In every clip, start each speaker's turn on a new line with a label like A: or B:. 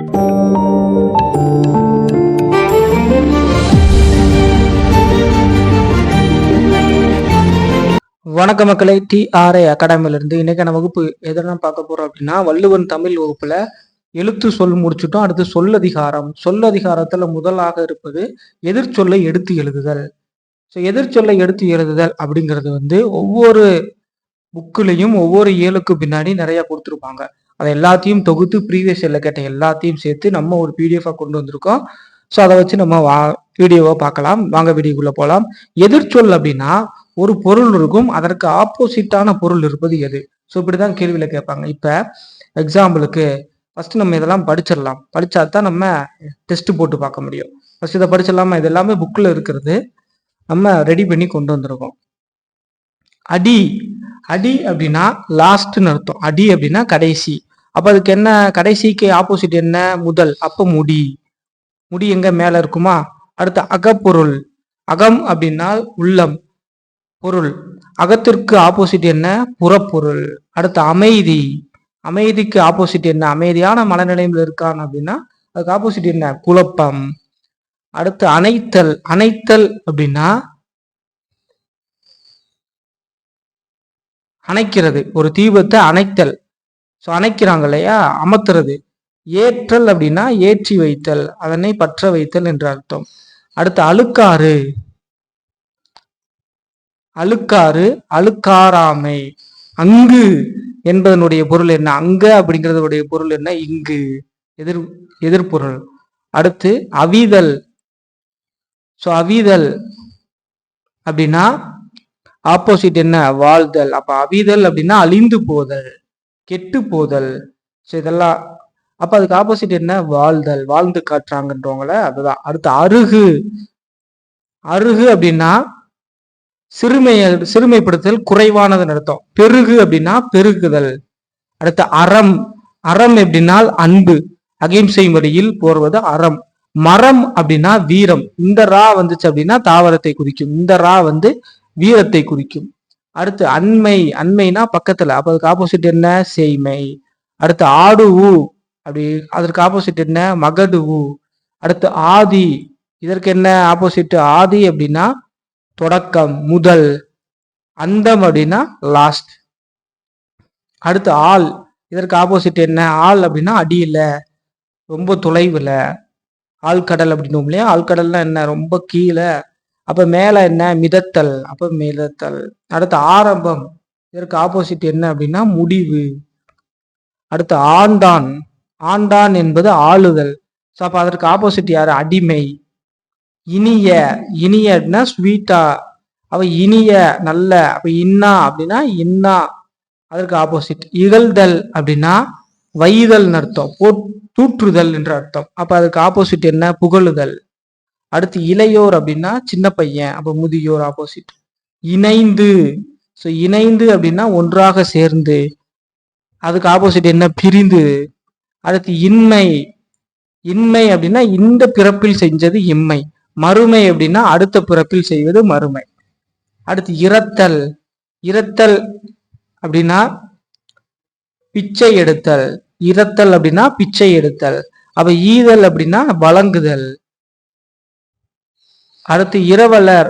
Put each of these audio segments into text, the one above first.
A: வணக்க மக்களை, TRA அகாடமியிலிருந்து இன்னைக்கான வகுப்பு எதெல்லாம் பார்க்க போறோம் அப்படின்னா, வள்ளுவன் தமிழ் வகுப்புல எழுத்து சொல் முடிச்சுட்டோம். அடுத்து சொல்லதிகாரம். சொல்லதிகாரத்துல முதலாக இருப்பது எதிர்ச்சொல்லை எடுத்து எழுதுதல். ஸோ எதிர்ச்சொல்லை எடுத்து எழுதுதல் அப்படிங்கிறது ஒவ்வொரு புக்குலையும் ஒவ்வொரு ஏழுக்கு பின்னாடி நிறைய கொடுத்துருப்பாங்க. அதை எல்லாத்தையும் தொகுத்து ப்ரீவியஸ் இயர்ல கேட்ட எல்லாத்தையும் சேர்த்து நம்ம ஒரு பிடிஎஃபா கொண்டு வந்திருக்கோம். ஸோ அதை வச்சு நம்ம வீடியோவை பார்க்கலாம். வாங்க வீடியோக்குள்ள போகலாம். எதிர்ச்சொல் அப்படின்னா ஒரு பொருள் இருக்கும், அதற்கு ஆப்போசிட்டான பொருள் இருப்பது எது? ஸோ இப்படிதான் கேள்வியில கேட்பாங்க. இப்ப எக்ஸாம்பிளுக்கு ஃபர்ஸ்ட் நம்ம இதெல்லாம் படிச்சிடலாம். படிச்சா தான் நம்ம டெஸ்ட் போட்டு பார்க்க முடியும். ஃபர்ஸ்ட் இதை படிச்சிடலாமா? இது எல்லாமே புக்கில் இருக்கிறது, நம்ம ரெடி பண்ணி கொண்டு வந்திருக்கோம். அடி. அடி அப்படின்னா லாஸ்ட்னு அர்த்தம். அடி அப்படின்னா கடைசி. அப்ப அதுக்கு என்ன, கடைசிக்கு ஆப்போசிட் என்ன? முதல். அப்ப முடி. முடி எங்க? மேல இருக்குமா? அடுத்து அகப்பொருள். அகம் அப்படின்னா உள்ளம், பொருள். அகத்திற்கு ஆப்போசிட் என்ன? புறப்பொருள். அடுத்து அமைதி. அமைதிக்கு ஆப்போசிட் என்ன? அமைதியான மனநிலையில் இருக்கான் அப்படின்னா அதுக்கு ஆப்போசிட் என்ன? குழப்பம். அடுத்து அணைத்தல். அணைத்தல் அப்படின்னா அணைக்கிறது, ஒரு தீபத்தை அணைத்தல். ஸோ அணைக்கிறாங்க இல்லையா, அமர்த்துறது. ஏற்றல் அப்படின்னா ஏற்றி வைத்தல், அதனை பற்ற வைத்தல் என்று அர்த்தம். அடுத்து அழுக்காறு. அழுக்காறு, அழுக்காராமை. அங்கு என்பதனுடைய பொருள் என்ன? அங்க அப்படிங்கிறதுடைய பொருள் என்ன? இங்கு. எதிர்பொருள். அடுத்து அவிதல். ஸோ அவிதல் அப்படின்னா ஆப்போசிட் என்ன? வாழ்தல். அப்ப அவிதல் அப்படின்னா அழிந்து போதல், கெட்டு போதல். ஸோ இதெல்லாம் அப்ப அதுக்கு ஆப்போசிட் என்ன? வாழ்தல், வாழ்ந்து காட்டுறாங்கன்றவங்கள அதுதான். அடுத்து அருகு. அருகு அப்படின்னா சிறுமைப்படுத்தல், குறைவானதுன்னு அர்த்தம். பெருகு அப்படின்னா பெருகுதல். அடுத்து அறம். அறம் எப்படின்னா அன்பு, அகிம்சை முறையில் போர்வது அறம். மரம் அப்படின்னா வீரம். இந்த ரா வந்துச்சு அப்படின்னா தாவரத்தை குறிக்கும், இந்த ரா வீரத்தை குறிக்கும். அடுத்து அண்மை. அண்மைனா பக்கத்துல, அப்ப அதுக்கு ஆப்போசிட் என்ன? செய்மை. அடுத்து ஆடுவு. அப்படி அதற்கு ஆப்போசிட் என்ன? மகடுவு. அடுத்து ஆதி. இதற்கு என்ன ஆப்போசிட்? ஆதி அப்படின்னா தொடக்கம், முதல். அந்தம் அப்படின்னா லாஸ்ட். அடுத்து ஆள். இதற்கு ஆப்போசிட் என்ன? ஆள் அப்படின்னா அடியில, ரொம்ப தொலைவுல. ஆழ்கடல் அப்படின்னும் இல்லையா, ஆழ்கடல்னா என்ன? ரொம்ப கீழே. அப்ப மேல என்ன? மிதத்தல், அப்ப மிதத்தல். அடுத்து ஆரம்பம். இதற்கு ஆப்போசிட் என்ன அப்படின்னா முடிவு. அடுத்து ஆண்டான். ஆண்டான் என்பது ஆளுதல். ஸோ அப்ப அதற்கு ஆப்போசிட் யாரு? அடிமை. இனிய. இனியன்னா ஸ்வீட்டா, அவ இனிய, நல்ல. அப்ப இன்னா அப்படின்னா இன்னா, அதற்கு ஆப்போசிட். இகழ்தல் அப்படின்னா வைதல் அர்த்தம், தூற்றுதல் என்ற அர்த்தம். அப்ப அதுக்கு ஆப்போசிட் என்ன? புகழுதல். அடுத்து இளையோர் அப்படின்னா சின்ன பையன், அப்ப முதியோர் ஆப்போசிட். இணைந்து. ஸோ இணைந்து அப்படின்னா ஒன்றாக சேர்ந்து, அதுக்கு ஆப்போசிட் என்ன? பிரிந்து. அடுத்து இன்மை. இன்மை அப்படின்னா இந்த பிறப்பில் செஞ்சது இம்மை. மறுமை அப்படின்னா அடுத்த பிறப்பில் செய்வது மறுமை. அடுத்து இரத்தல். இரத்தல் அப்படின்னா பிச்சை எடுத்தல். இரத்தல் அப்படின்னா பிச்சை எடுத்தல். அப்ப ஈதல் அப்படின்னா வழங்குதல். அடுத்து இரவலர்.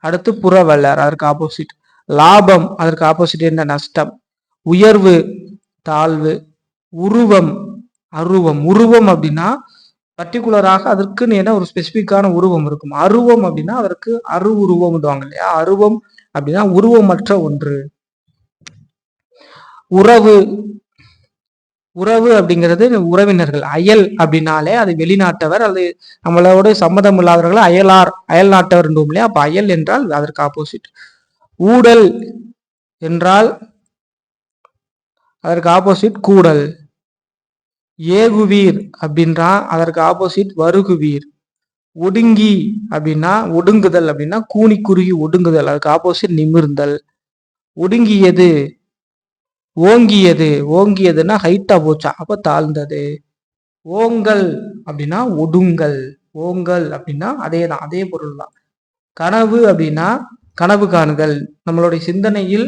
A: அடுத்து புறவலர், அதற்கு ஆப்போசிட். லாபம். அதற்கு ஆப்போசிட் என்ன? நஷ்டம். உயர்வு, தாழ்வு. உருவம், அருவம். உருவம் அப்படின்னா பர்டிகுலராக அதற்குன்னு என்ன ஒரு ஸ்பெசிபிக்கான உருவம் இருக்கும். அருவம் அப்படின்னா அதற்கு உருவம் இல்லையா. அருவம் அப்படின்னா உருவமற்ற ஒன்று. உறவு. உறவு அப்படிங்கிறது உறவினர்கள். அயல் அப்படின்னாலே அது வெளிநாட்டவர், அது நம்மளோட சம்மதம் இல்லாதவர்கள் அயல் நாட்டவர் இல்லையா. அப்ப அயல் என்றால் அதற்கு ஆப்போசிட். ஊடல் என்றால் அதற்கு ஆப்போசிட் கூடல். ஏகுவீர் அப்படின்றா அதற்கு ஆப்போசிட் வருகுவீர். ஒடுங்கி அப்படின்னா ஒடுங்குதல், அப்படின்னா கூனி குறுகி ஒடுங்குதல், அதுக்கு ஆப்போசிட் நிமிர்ந்தல். ஒடுங்கியது. ஓங்கியது. ஓங்கியதுன்னா ஹைட்டா போச்சா, அப்ப தாழ்ந்தது. ஓங்கல் அப்படின்னா ஒடுங்கல். ஓங்கல் அப்படின்னா அதேதான், அதே பொருள் தான். கனவு அப்படின்னா கனவு காணுதல், நம்மளுடைய சிந்தனையில்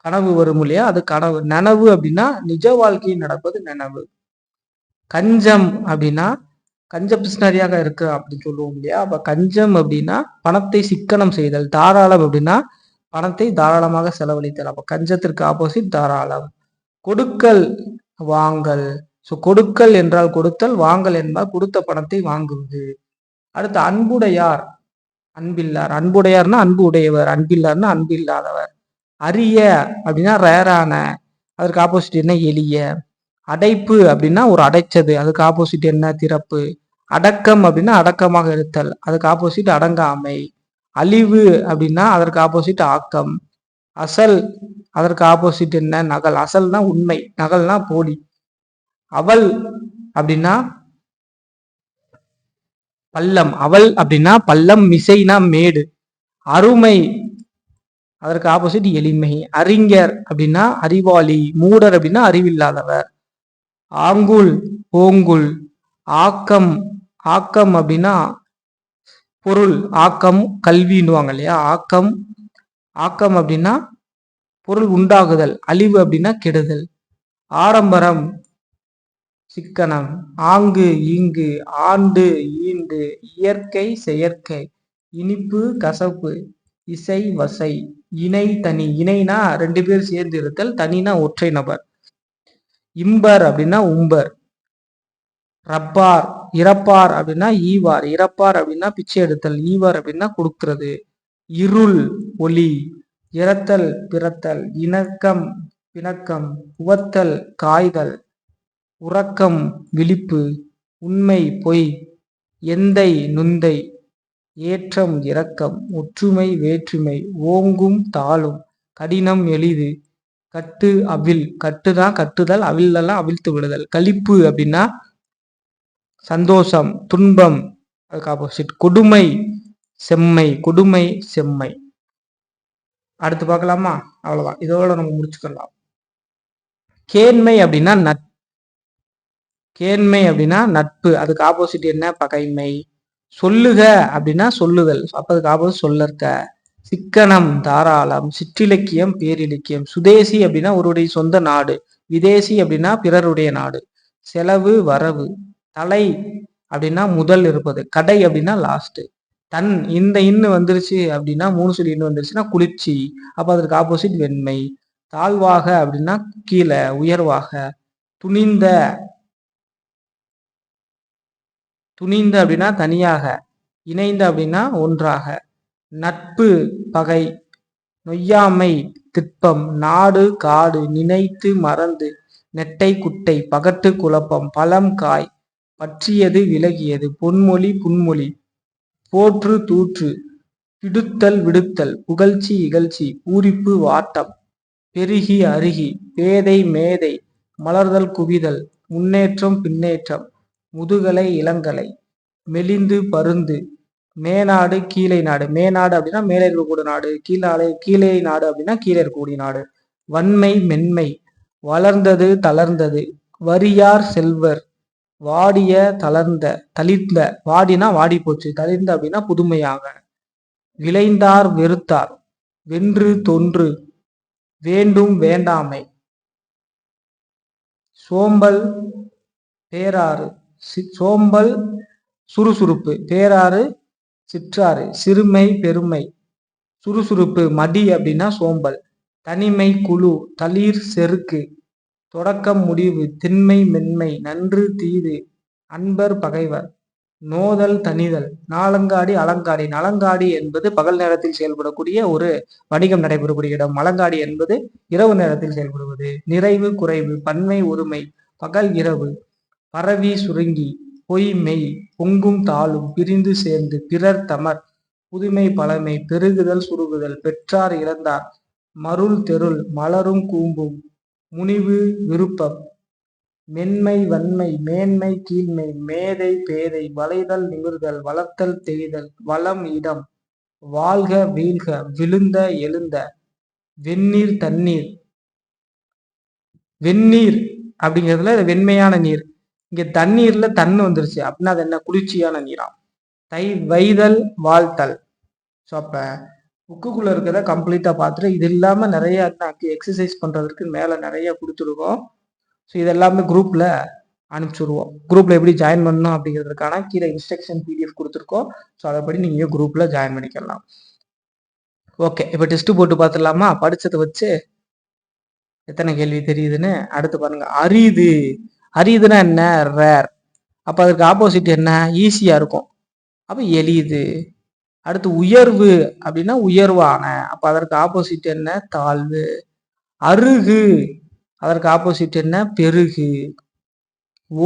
A: கனவு வரும் இல்லையா, அது கனவு. நனவு அப்படின்னா நிஜ வாழ்க்கையில் நடப்பது நனவு. கஞ்சம் அப்படின்னா கஞ்ச பிஸ்னரியாக இருக்கு அப்படின்னு சொல்லுவோம் இல்லையா. அப்ப கஞ்சம் அப்படின்னா பணத்தை சிக்கனம் செய்தல். தாராளம் அப்படின்னா பணத்தை தாராளமாக செலவழித்தல். அப்ப கஞ்சத்திற்கு ஆப்போசிட் தாராளம். கொடுக்கல் வாங்கல். ஸோ கொடுக்கல் என்றால் கொடுத்தல், வாங்கல் என்றால் கொடுத்த பணத்தை வாங்குவது. அடுத்து அன்புடையார், அன்பில்லார். அன்புடையார்னா அன்பு உடையவர், அன்பில்லார்னா அன்பு இல்லாதவர். அரிய அப்படின்னா ரேரான, அதற்கு ஆப்போசிட் என்ன, எளிய. அடைப்பு அப்படின்னா ஒரு அடைச்சது, அதுக்கு ஆப்போசிட் என்ன, திறப்பு. அடக்கம் அப்படின்னா அடக்கமாக இருத்தல், அதுக்கு ஆப்போசிட் அடங்காமை. அழிவு அப்படின்னா அதற்கு ஆப்போசிட் ஆக்கம். அசல் அதற்கு ஆப்போசிட் என்ன, நகல். அசல்னா உண்மை, நகல்னா போலி. அவள் அப்படின்னா பள்ளம், அவள் அப்படின்னா பள்ளம், மிசைனா மேடு. அருமை அதற்கு ஆப்போசிட் எளிமை. அறிஞர் அப்படின்னா அறிவாளி, மூடர் அப்படின்னா அறிவில்லாதவர். ஆங்குல் ஓங்குல். ஆக்கம், ஆக்கம் அப்படின்னா பொருள், ஆக்கம் கல்வின்னுவாங்க இல்லையா. ஆக்கம், ஆக்கம் அப்படின்னா பொருள் உண்டாகுதல். அழிவு அப்படின்னா கெடுதல். ஆடம்பரம் சிக்கனம். ஆங்கு ஈங்கு. ஆண்டு ஈண்டு. இயற்கை செயற்கை. இனிப்பு கசப்பு. இசை வசை. இணை தனி. இணைனா 2 பேர் சேர்ந்து இருத்தல், தனினா ஒற்றை நபர். இம்பர் அப்படின்னா உம்பர். ரப்பார், இறப்பார் அப்படின்னா ஈவார். இறப்பார் அப்படின்னா பிச்சை எடுத்தல். ஈவார் அப்படின்னா கொடுக்கிறது. இருள் ஒளி. இறத்தல் பிறத்தல். இணக்கம் பிணக்கம். உவத்தல் காய்தல். உறக்கம் விழிப்பு. உண்மை பொய். எந்தை நுந்தை. ஏற்றம் இரக்கம். ஒற்றுமை வேற்றுமை. ஓங்கும் தாளும். கடினம் எளிது. கட்டு அவில். கட்டுதான் கட்டுதல், அவிழ்தெல்லாம் அவிழ்த்து விடுதல். களிப்பு அப்படின்னா சந்தோஷம். துன்பம் அதுக்கு ஆப்போசிட். கொடுமை செம்மை. கொடுமை செம்மை. அடுத்து பார்க்கலாமா? அவ்வளவுதான், இதோட நம்ம முடிச்சுக்கலாம். கேண்மை அப்படின்னா கேண்மை அப்படின்னா நட்பு, அதுக்கு ஆப்போசிட் என்ன, பகைமை. சொல்லுக அப்படின்னா சொல்லுதல், அப்ப அதுக்கு ஆப்போசிட் சொல்லற்க. சிக்கனம் தாராளம். சிற்றிலக்கியம் பேரிலக்கியம். சுதேசி அப்படின்னா ஒருவருடைய சொந்த நாடு. விதேசி அப்படின்னா பிறருடைய நாடு. செலவு வரவு. தலை அப்படின்னா முதல் இருப்பது. கடை அப்படின்னா லாஸ்ட். தன், இந்த இன்னு வந்துருச்சு அப்படின்னா 3 சொல்லி இன்னு வந்துருச்சுன்னா குளிர்ச்சி, அப்ப அதற்கு ஆப்போசிட் வெண்மை. தாழ்வாக அப்படின்னா கீழே உயர்வாக. துணிந்த, துணிந்த அப்படின்னா தனியாக. இணைந்த அப்படின்னா ஒன்றாக. நட்பு பகை. நொய்யாமை திட்பம். நாடு காடு. நினைத்து மறந்து. நெட்டை குட்டை. பகட்டு குழப்பம். பழம் காய். பற்றியது விலகியது. பொன்மொழி புன்மொழி. போற்று தூற்று. விடுத்தல் விடுத்தல். புகழ்ச்சி இகழ்ச்சி. பூரிப்பு வாட்டம். பெருகி அருகி. பேதை மேதை. மலர்தல் குவிதல். முன்னேற்றம் பின்னேற்றம். முதுகலை இளங்கலை. மெலிந்து பருந்து. மேநாடு கீழே நாடு. மேநாடு அப்படின்னா மேலே இருக்கக்கூடிய நாடு. கீழே நாடு அப்படின்னா கீழே இருக்கக்கூடிய நாடு. வன்மை மென்மை. வளர்ந்தது தளர்ந்தது. வறியார் செல்வர். வாடிய தளர்ந்த தளிர்ந்த. வாடினா வாடி போச்சு, தளிர்ந்த அப்படின்னா புதுமையாக. விளைந்தார் வெறுத்தார். வென்று தொன்று. வேண்டும் வேண்டாமை. சோம்பல் பேராறு. சோம்பல் சுறுசுறுப்பு. பேராறு சிற்றாறு. சிறுமை பெருமை. சுறுசுறுப்பு. மடி அப்படின்னா சோம்பல். தனிமை குழு. தளிர் செருக்கு. தொடக்கம் முடிவு. திண்மை மென்மை. நன்று தீது. அன்பர் பகைவர். நோதல் தனிதல். நாளங்காடி அலங்காடி. நலங்காடி என்பது பகல் நேரத்தில் செயல்படக்கூடிய ஒரு வணிகம் நடைபெறக்கூடிய இடம். மலங்காடி என்பது இரவு நேரத்தில் செயல்படுவது. நிறைவு குறைவு. பன்மை ஒருமை. பகல் இரவு. பரவி சுருங்கி. பொய் மெய். பொங்கும் தாளும். பிரிந்து சேர்ந்து. பிறர் தமர். புதுமை பழமை. பெருகுதல் சுருகுதல். பெற்றார் இறந்தார். மருள் தெருள். மலரும் கூம்பும். முனிவு விருப்பம். மென்மை வன்மை. மேன்மை கீழ்மை. மேதை பேதை. வளைதல் நிமிர்தல். வளர்த்தல் தேய்தல். வளம் இடம். வாழ்க வீழ்க. விழுந்த எழுந்த. வெந்நீர் தண்ணீர். வெந்நீர் அப்படிங்கிறதுல வெண்மையான நீர். இங்க தண்ணீர்ல தண்ணு வந்துருச்சு அப்படின்னா அது என்ன, குளிர்ச்சியான நீராம். வைதல் வாழ்த்தல். ஸோ அப்ப புக்குக்குள்ள இருக்கிறத கம்ப்ளீட்டா பார்த்துட்டு, இது இல்லாம நிறைய எக்ஸசைஸ் பண்றதுக்கு மேல நிறைய கொடுத்துருக்கோம். ஸோ இது எல்லாமே குரூப்ல அனுப்பிச்சுடுவோம். குரூப்ல எப்படி ஜாயின் பண்ணணும் அப்படிங்கிறதுக்கான கீழே இன்ஸ்ட்ரக்ஷன் பிடிஎஃப் கொடுத்துருக்கோம். ஸோ அதைப்படி நீங்க குரூப்ல ஜாயின் பண்ணிக்கலாம். ஓகே, இப்போ டெஸ்ட் போட்டு பார்த்துடலாமா? படிச்சதை வச்சு எத்தனை கேள்வி தெரியுதுன்னு. அடுத்து பாருங்க, அரிது. அரிதுன்னா என்ன? ரேர். அப்ப அதுக்கு ஆப்போசிட் என்ன? ஈஸியா இருக்கும். அப்ப எளிது. அடுத்து உயர்வு அப்படின்னா உயர்வான. அப்ப அதற்கு ஆப்போசிட் என்ன? தாழ்வு. அருகு, அதற்கு ஆப்போசிட் என்ன? பெருகு.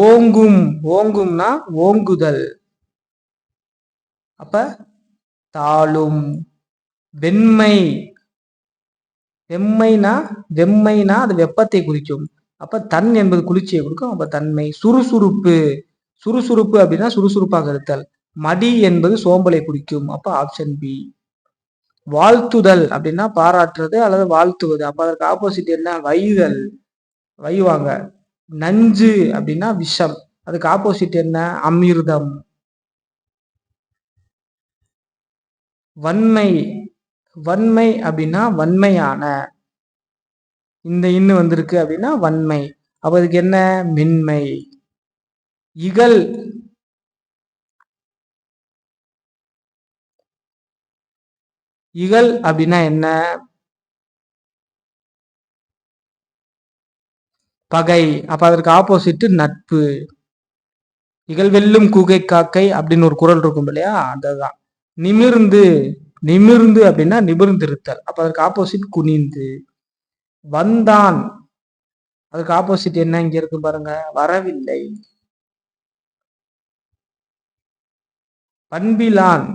A: ஓங்கும், ஓங்கும்னா ஓங்குதல். அப்ப தாழும். வெண்மை, வெம்மைனா அது வெப்பத்தை குறிக்கும். அப்ப தன் என்பது குளிர்ச்சியை கொடுக்கும். அப்ப தன்மை. சுறுசுறுப்பு, சுறுசுறுப்பு அப்படின்னா சுறுசுறுப்பாக இருத்தல். மடி என்பது சோம்பலை குறிக்கும். அப்ப ஆப்ஷன் பி. வாழ்த்துதல் அப்படின்னா பாராட்டுறது அல்லது வாழ்த்துவது. அப்ப அதற்கு ஆப்போசிட் என்ன? வைதல், வைவாங்க. நஞ்சு அப்படின்னா விஷம். அதுக்கு ஆப்போசிட் என்ன? அமிர்தம். வன்மை, வன்மை அப்படின்னா வன்மையான. இந்த இன்னு வந்திருக்கு அப்படின்னா வன்மை. அப்ப அதுக்கு என்ன? மென்மை. இகல், இகல் அப்படின்னா என்ன? பகை. அப்ப அதற்கு ஆப்போசிட் நட்பு. இகல் வெல்லும் கூகை காக்கை அப்படின்னு ஒரு குறள் இருக்கும் இல்லையா? அதுதான். நிமிர்ந்து, நிமிர்ந்து அப்படின்னா நிமிர்ந்திருத்தல். அப்ப அதற்கு ஆப்போசிட் குனிந்து. வந்தான், அதுக்கு ஆப்போசிட் என்ன? இங்க இருக்கு பாருங்க, வரவில்லை. பண்பிலான்,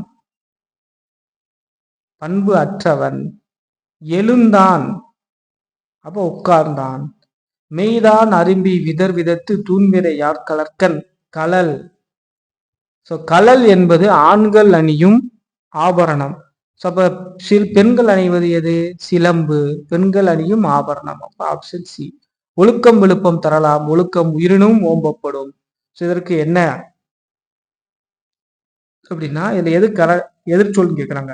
A: பண்பு அற்றவன். எழுந்தான், அப்ப உட்கார்ந்தான். மெய்தான் அரும்பி விதர் விதத்து தூண்விரை யார் கலர்கன். கலல். சோ கலல் என்பது ஆண்கள் அணியும் ஆபரணம். ஸோ அப்ப பெண்கள் அணிவது எது? சிலம்பு. பெண்கள் அணியும் ஆபரணம். அப்ப ஆப்ஷன் சி. ஒழுக்கம் விழுப்பம் தரலாம், ஒழுக்கம் உயிரினும் ஓம்பப்படும். ஸோ இதற்கு என்ன அப்படின்னா, இதுல எது எதிர்ச்சொல் கேட்கிறாங்க.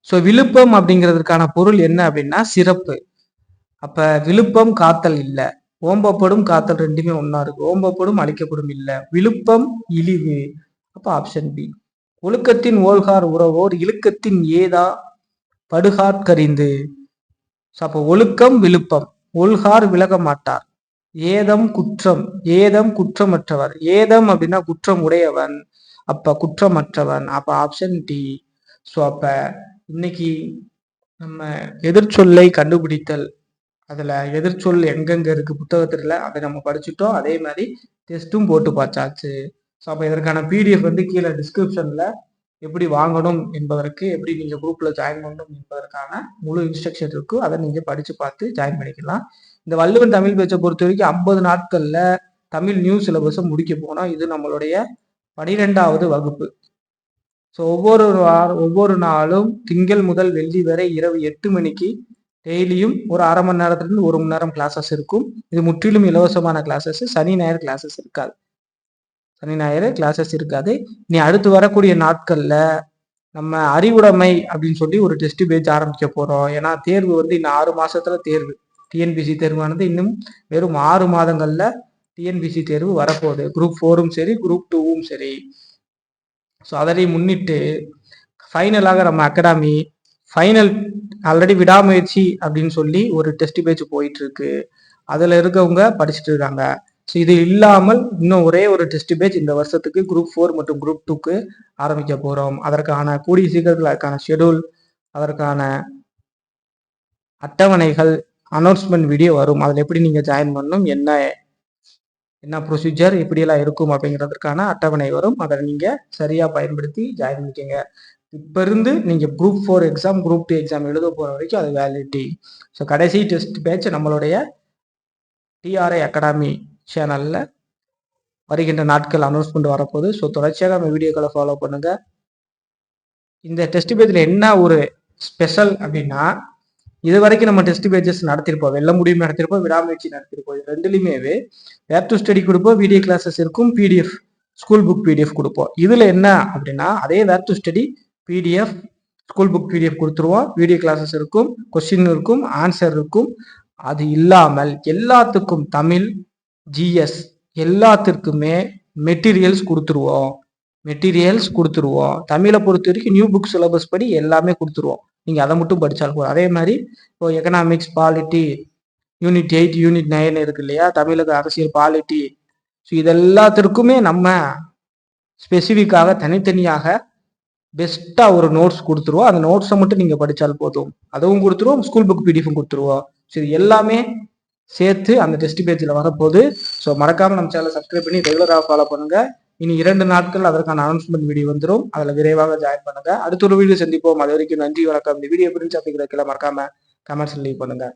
A: ஸோ விழுப்பம் அப்படிங்கிறதுக்கான பொருள் என்ன அப்படின்னா சிறப்பு. அப்ப விழுப்பம் காத்தல் இல்ல, ஓம்பப்படும் காத்தல் ரெண்டுமே ஒன்னா இருக்கு. ஓம்பப்படும் அழிக்கப்படும் இல்ல. விழுப்பம் இழிவு. அப்ப ஆப்ஷன் பி. ஒழுக்கத்தின் ஓல்கார் உறவோர் இழுக்கத்தின் ஏதா படுகாற்கறிந்து. அப்ப ஒழுக்கம் விழுப்பம், ஒல்கார் விலக மாட்டார். ஏதம் குற்றம், ஏதம் குற்றமற்றவர். ஏதம் அப்படின்னா குற்றம் உடையவன், அப்ப குற்றமற்றவன். அப்ப ஆப்ஷன் டி. ஸோ அப்ப இன்னைக்கு நம்ம எதிர்ச்சொல்லை கண்டுபிடித்தல், அதுல எதிர்ச்சொல் எங்கெங்க இருக்கு புத்தகத்துல அதை நம்ம படிச்சுட்டோம். அதே மாதிரி டெஸ்ட்டும் போட்டு பார்த்தாச்சு. ஸோ அப்போ இதற்கான பிடிஎஃப் வந்து கீழே டிஸ்கிரிப்ஷன்ல எப்படி வாங்கணும் என்பதற்கு, எப்படி நீங்க குரூப்ல ஜாயின் பண்ணணும் என்பதற்கான முழு இன்ஸ்ட்ரக்ஷன் இருக்கு. அதை நீங்க படிச்சு பார்த்து ஜாயின் பண்ணிக்கலாம். இந்த வள்ளுவன் தமிழ் பேச்சை பொறுத்த வரைக்கும் 50 நாட்கள்ல தமிழ் நியூ சிலபஸை முடிக்க போனோம். இது நம்மளுடைய 12வது வகுப்பு. ஸோ ஒவ்வொரு நாளும் திங்கள் முதல் வெள்ளி வரை இரவு 8 மணிக்கு டெய்லியும் ஒரு அரை மணி நேரத்திலிருந்து 1 மணி நேரம் கிளாஸஸ் இருக்கும். இது முற்றிலும் இலவசமான கிளாஸஸ். சனி ஞாயிறு கிளாஸஸ் இருக்காது. சனி ஞாயிறு கிளாஸஸ் இருக்காது. நீ அடுத்து வரக்கூடிய நாட்கள்ல நம்ம அறிவுடைமை அப்படின்னு சொல்லி ஒரு டெஸ்ட் பேஜ் ஆரம்பிக்க போறோம். ஏன்னா தேர்வு வந்து இன்னும் 6 மாசத்துல தேர்வு. டிஎன்பிசி தேர்வானது இன்னும் வெறும் 6 மாதங்கள்ல டிஎன்பிசி தேர்வு வரப்போகுது. குரூப் 4ம் சரி, குரூப் 2வும் சரி. ஸோ அதனை முன்னிட்டு ஃபைனலாக நம்ம அகாடமி ஃபைனல் ஆல்ரெடி விடாமுயற்சி அப்படின்னு சொல்லி ஒரு டெஸ்ட் பேஜ் போயிட்டு இருக்கு. அதுல இருக்கவங்க படிச்சுட்டு இருக்காங்க. ஸோ இது இல்லாமல் இன்னும் ஒரே ஒரு டெஸ்ட் பேஜ் இந்த வருஷத்துக்கு குரூப் 4 மற்றும் குரூப் 2க்கு ஆரம்பிக்க போறோம். அதற்கான கூடிய சீக்கிரத்தில் அதற்கான ஷெடியூல், அதற்கான அட்டவணைகள், அனௌன்ஸ்மெண்ட் வீடியோ வரும். அதில் எப்படி நீங்க ஜாயின் பண்ணணும், என்ன ப்ரொசீஜர் எப்படியெல்லாம் இருக்கும் அப்படிங்கிறதுக்கான அட்டவணை வரும். அதை நீங்க சரியா பயன்படுத்தி ஜாயின் பண்ணிக்கங்க. இப்போ இருந்து நீங்க குரூப் 4 எக்ஸாம், குரூப் 2 எக்ஸாம் எழுத போற வரைக்கும் அது வேலிடிட்டி. ஸோ கடைசி டெஸ்ட் பேட்ச் நம்மளுடைய டிஆர்ஐ அகாடமி சேனல்ல வருகின்ற நாட்கள் அனௌன்ஸ்மெண்ட் வரப்போகுது. ஸோ தொடர்ச்சியாக நம்ம வீடியோக்களை ஃபாலோ பண்ணுங்க. இந்த டெஸ்ட் பேஜ்ல என்ன ஒரு ஸ்பெஷல் அப்படின்னா, இது வரைக்கும் நம்ம டெஸ்ட் பேஜஸ் நடத்திருப்போம். வெல்ல முடியும் நடத்திருப்போம், விடாமுயற்சி நடத்திருப்போம். இது ரெண்டுலையுமே வேர் டு ஸ்டடி கொடுப்போம், வீடியோ கிளாஸஸ் இருக்கும், பிடிஎஃப் ஸ்கூல் புக் பிடிஎஃப் கொடுப்போம். இதுல என்ன அப்படின்னா, அதே where to study PDF school book PDF கொடுத்துருவோம். வீடியோ கிளாஸஸ் இருக்கும், கொஸ்டின் இருக்கும், ஆன்சர் இருக்கும், அது இல்லாமல் எல்லாத்துக்கும் தமிழ், ஜிஎஸ் எல்லாத்திற்குமே மெட்டீரியல்ஸ் கொடுத்துருவோம். தமிழை பொறுத்த வரைக்கும் நியூ புக் சிலபஸ் படி எல்லாமே கொடுத்துருவோம். நீங்க அதை மட்டும் படிச்சாலும் போதும். அதே மாதிரி இப்போ எக்கனாமிக்ஸ், பாலிட்டி, யூனிட் 8, யூனிட் 9 இருக்கு இல்லையா, தமிழக அரசியல், பாலிட்டி, ஸோ இதெல்லாத்திற்குமே நம்ம ஸ்பெசிஃபிக்காக தனித்தனியாக பெஸ்டா ஒரு நோட்ஸ் கொடுத்துருவோம். அந்த நோட்ஸை மட்டும் நீங்க படிச்சால் போதும். அதுவும் கொடுத்துருவோம், ஸ்கூல் புக் பிடிஎஃப் கொடுத்துருவோம். ஸோ இது எல்லாமே சேர்த்து அந்த டெஸ்ட் பேஜில் வரப்போகுது. ஸோ மறக்காம நம்ம சேனலை சப்ஸ்கிரைப் பண்ணி ரெகுலராக ஃபாலோ பண்ணுங்க. இனி 2 நாட்கள் அதற்கான அனௌன்ஸ்மெண்ட் வீடியோ வந்துடும். அதில் விரைவாக ஜாயின் பண்ணுங்க. அடுத்த ஒரு வீடியோ சந்திப்போம். அது வரைக்கும் நன்றி, வணக்கம். இந்த வீடியோ எப்படி இருந்துச்சு அப்படிங்கிற மறக்காம கமெண்ட்ஸ் லீவ் பண்ணுங்க.